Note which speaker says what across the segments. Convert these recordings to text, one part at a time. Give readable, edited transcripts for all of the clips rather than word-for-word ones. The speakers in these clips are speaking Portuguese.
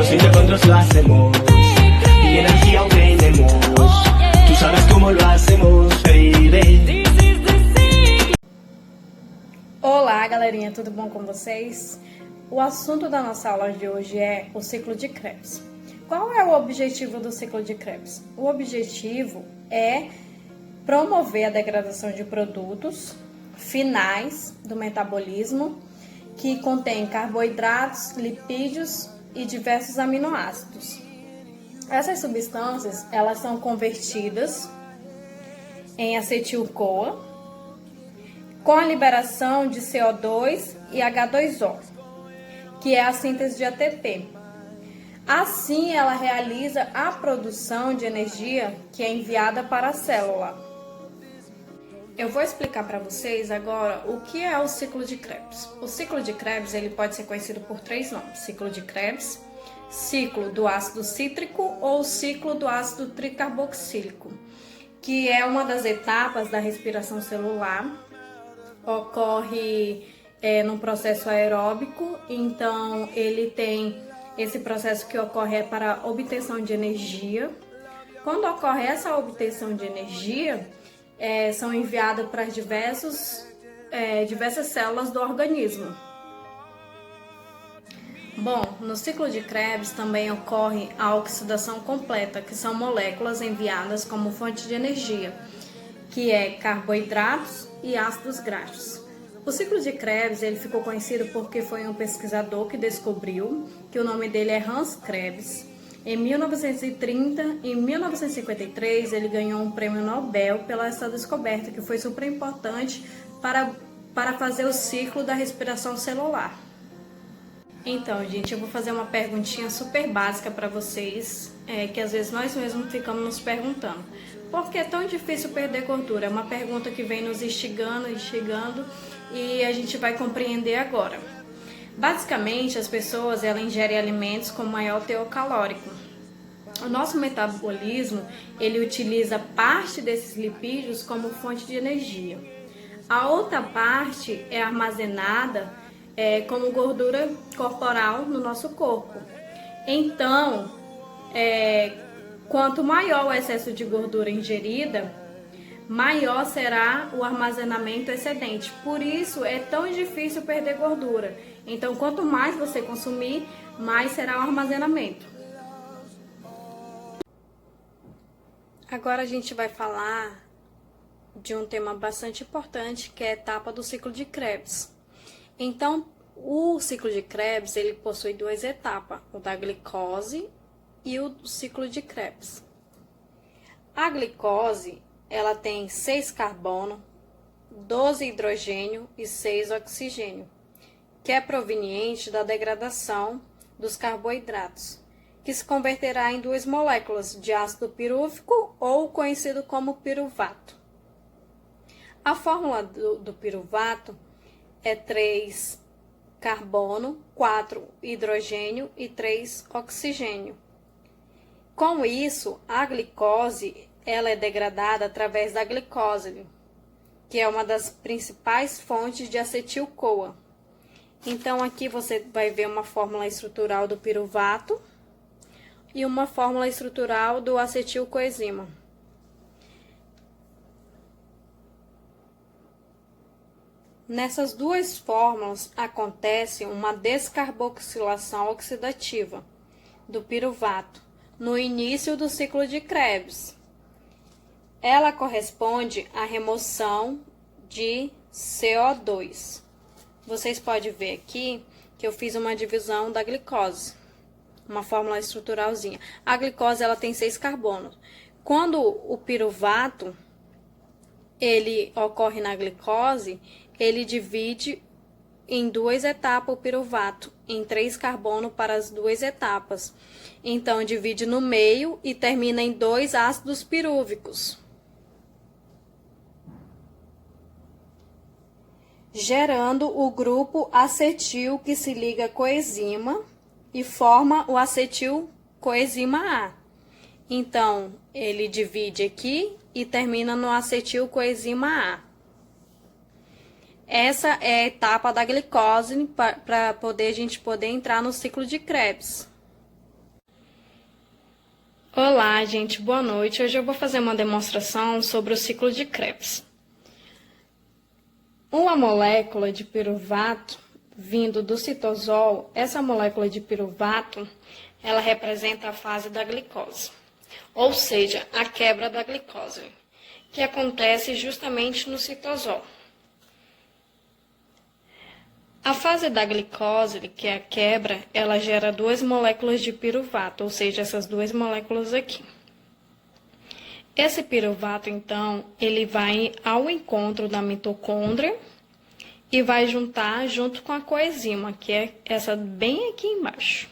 Speaker 1: Sin encontros lo hacemos y energía obtenemos. Tú sabes cómo lo hacemos, baby.
Speaker 2: Olá, galerinha, tudo bom com vocês? O assunto da nossa aula de hoje é o ciclo de Krebs. Qual é o objetivo do ciclo de Krebs? O objetivo é promover a degradação de produtos finais do metabolismo que contém carboidratos, lipídios e diversos aminoácidos. Essas substâncias, elas são convertidas em acetil-CoA com a liberação de CO2 e H2O, que é a síntese de ATP. Assim, ela realiza a produção de energia que é enviada para a célula. Eu vou explicar para vocês agora o que é o ciclo de Krebs. O ciclo de Krebs ele pode ser conhecido por três nomes: ciclo de Krebs, ciclo do ácido cítrico ou ciclo do ácido tricarboxílico, que é uma das etapas da respiração celular. Ocorre num processo aeróbico, então ele tem esse processo que ocorre para obtenção de energia. Quando ocorre essa obtenção de energia, são enviadas para diversas células do organismo. Bom, no ciclo de Krebs também ocorre a oxidação completa, que são moléculas enviadas como fonte de energia, que é carboidratos e ácidos graxos. O ciclo de Krebs ele ficou conhecido porque foi um pesquisador que descobriu, que o nome dele é Hans Krebs. Em 1930 e 1953, ele ganhou um prêmio Nobel pela essa descoberta, que foi super importante para fazer o ciclo da respiração celular. Então, gente, eu vou fazer uma perguntinha super básica para vocês, que às vezes nós mesmos ficamos nos perguntando. Por que é tão difícil perder gordura? É uma pergunta que vem nos instigando e a gente vai compreender agora. Basicamente, as pessoas ingerem alimentos com maior teor calórico. O nosso metabolismo, ele utiliza parte desses lipídios como fonte de energia. A outra parte é armazenada como gordura corporal no nosso corpo. Então, quanto maior o excesso de gordura ingerida, maior será o armazenamento excedente. Por isso é tão difícil perder gordura. Então, quanto mais você consumir, mais será o armazenamento. Agora a gente vai falar de um tema bastante importante, que é a etapa do ciclo de Krebs. Então, o ciclo de Krebs ele possui duas etapas, o da glicose e o ciclo de Krebs. A glicose ela tem 6 carbono, 12 hidrogênio e 6 oxigênio, que é proveniente da degradação dos carboidratos, que se converterá em duas moléculas de ácido pirúvico ou conhecido como piruvato. A fórmula do piruvato é 3 carbono, 4 hidrogênio e 3 oxigênio. Com isso, a glicose ela é degradada através da glicose, que é uma das principais fontes de acetil-CoA. Então, aqui você vai ver uma fórmula estrutural do piruvato e uma fórmula estrutural do acetil-coenzima. Nessas duas fórmulas acontece uma descarboxilação oxidativa do piruvato no início do ciclo de Krebs. Ela corresponde à remoção de CO2. Vocês podem ver aqui que eu fiz uma divisão da glicose, uma fórmula estruturalzinha. A glicose ela tem 6 carbonos. Quando o piruvato ele ocorre na glicose, ele divide em duas etapas o piruvato, em 3 carbonos para as duas etapas. Então, divide no meio e termina em 2 ácidos pirúvicos, gerando o grupo acetil que se liga à coenzima e forma o acetil-coenzima A. Então, ele divide aqui e termina no acetil-coenzima A. Essa é a etapa da glicose para a gente poder entrar no ciclo de Krebs. Olá, gente, boa noite. Hoje eu vou fazer uma demonstração sobre o ciclo de Krebs. Uma molécula de piruvato vindo do citosol, essa molécula de piruvato, ela representa a fase da glicose, ou seja, a quebra da glicose, que acontece justamente no citosol. A fase da glicose, que é a quebra, ela gera duas moléculas de piruvato, ou seja, essas duas moléculas aqui. Esse piruvato, então, ele vai ao encontro da mitocôndria e vai juntar junto com a coenzima, que é essa bem aqui embaixo.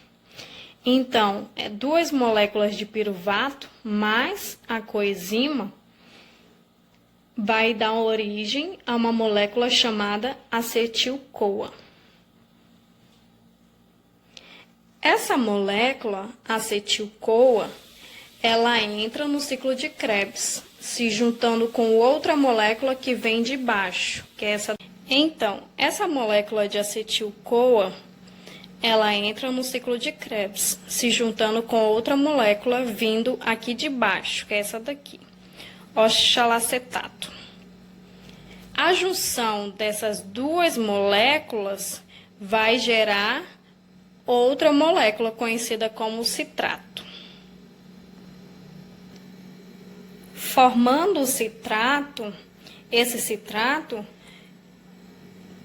Speaker 2: Então, duas moléculas de piruvato mais a coenzima vai dar origem a uma molécula chamada acetil-CoA. Essa molécula, acetil-CoA, ela entra no ciclo de Krebs, se juntando com outra molécula que vem de baixo, que é essa. Então, essa molécula de acetil-CoA, ela entra no ciclo de Krebs, se juntando com outra molécula vindo aqui de baixo, que é essa daqui, oxalacetato. A junção dessas duas moléculas vai gerar outra molécula conhecida como citrato. Formando o citrato, esse citrato,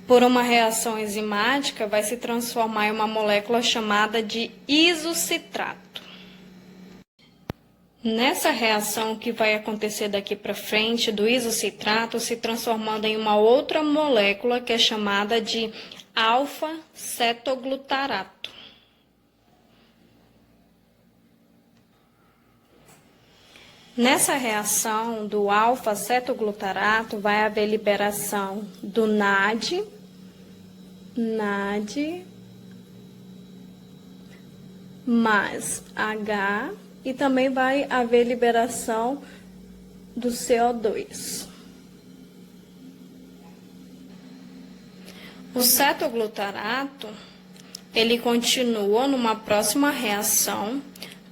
Speaker 2: por uma reação enzimática, vai se transformar em uma molécula chamada de isocitrato. Nessa reação que vai acontecer daqui para frente, do isocitrato se transformando em uma outra molécula que é chamada de alfa-cetoglutarato. Nessa reação do alfa-cetoglutarato vai haver liberação do NAD, mais H, e também vai haver liberação do CO2. O cetoglutarato, ele continua numa próxima reação,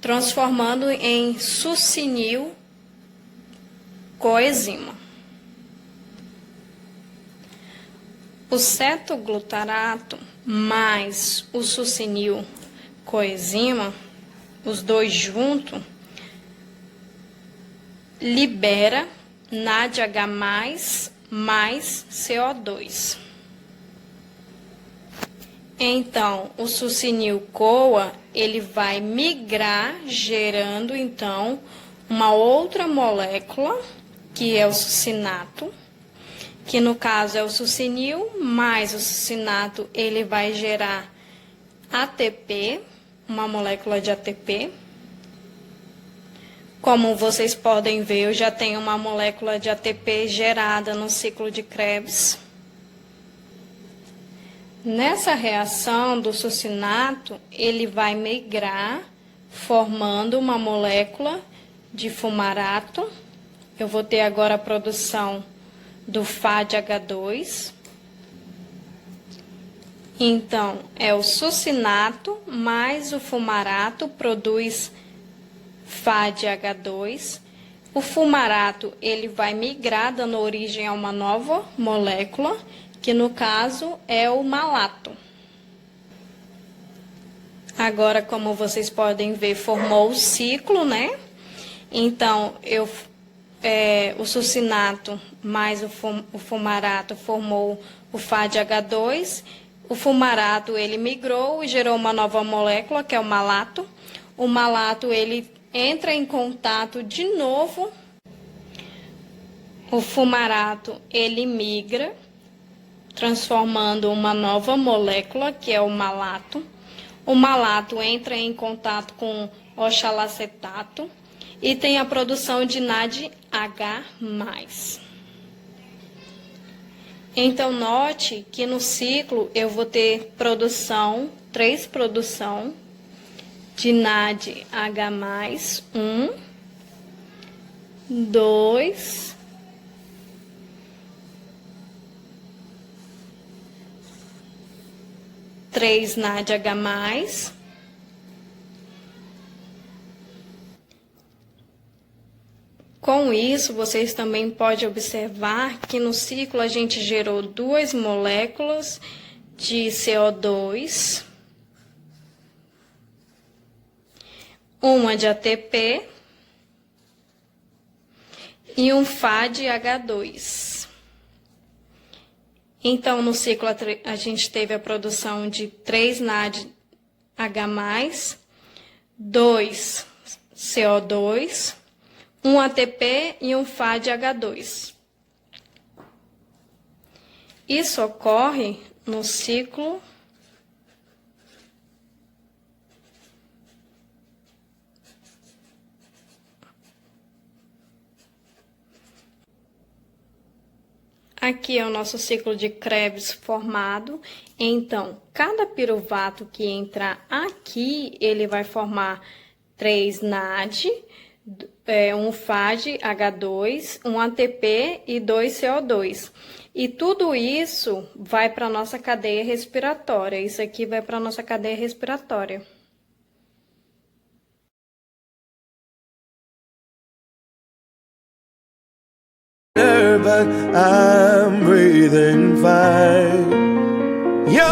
Speaker 2: transformando em succinil coenzima. O cetoglutarato mais o succinil coenzima, os dois juntos, libera NADH+, mais CO2. Então, o succinil-CoA, ele vai migrar, gerando, então, uma outra molécula, que é o succinato, que no caso é o succinil, mais o succinato, ele vai gerar ATP, uma molécula de ATP. Como vocês podem ver, eu já tenho uma molécula de ATP gerada no ciclo de Krebs. Nessa reação do succinato, ele vai migrar, formando uma molécula de fumarato. Eu vou ter agora a produção do FADH2. Então, é o succinato mais o fumarato produz FADH2. O fumarato, ele vai migrar, dando origem a uma nova molécula, que no caso é o malato. Agora, como vocês podem ver, formou o ciclo, né? Então, o succinato mais o fumarato formou o FADH2. O fumarato, ele migrou e gerou uma nova molécula, que é o malato. O malato, ele entra em contato de novo. O fumarato, ele migra, transformando uma nova molécula, que é o malato. O malato entra em contato com oxalacetato e tem a produção de NADH+. Então, note que no ciclo eu vou ter três produção de NADH+, 1, 2, 3 NADH+, Com isso, vocês também podem observar que no ciclo a gente gerou 2 moléculas de CO2, uma de ATP e um FAD-H2. Então, no ciclo a gente teve a produção de 3 NADH+, 2 CO2, um ATP e um FAD-H2. Isso ocorre no ciclo aqui é o nosso ciclo de Krebs formado. Então, cada piruvato que entrar aqui, ele vai formar 3 NAD, um FAD-H2, um ATP e 2 CO2. E tudo isso vai para a nossa cadeia respiratória. Isso aqui vai para a nossa cadeia respiratória.
Speaker 3: But I'm breathing fine.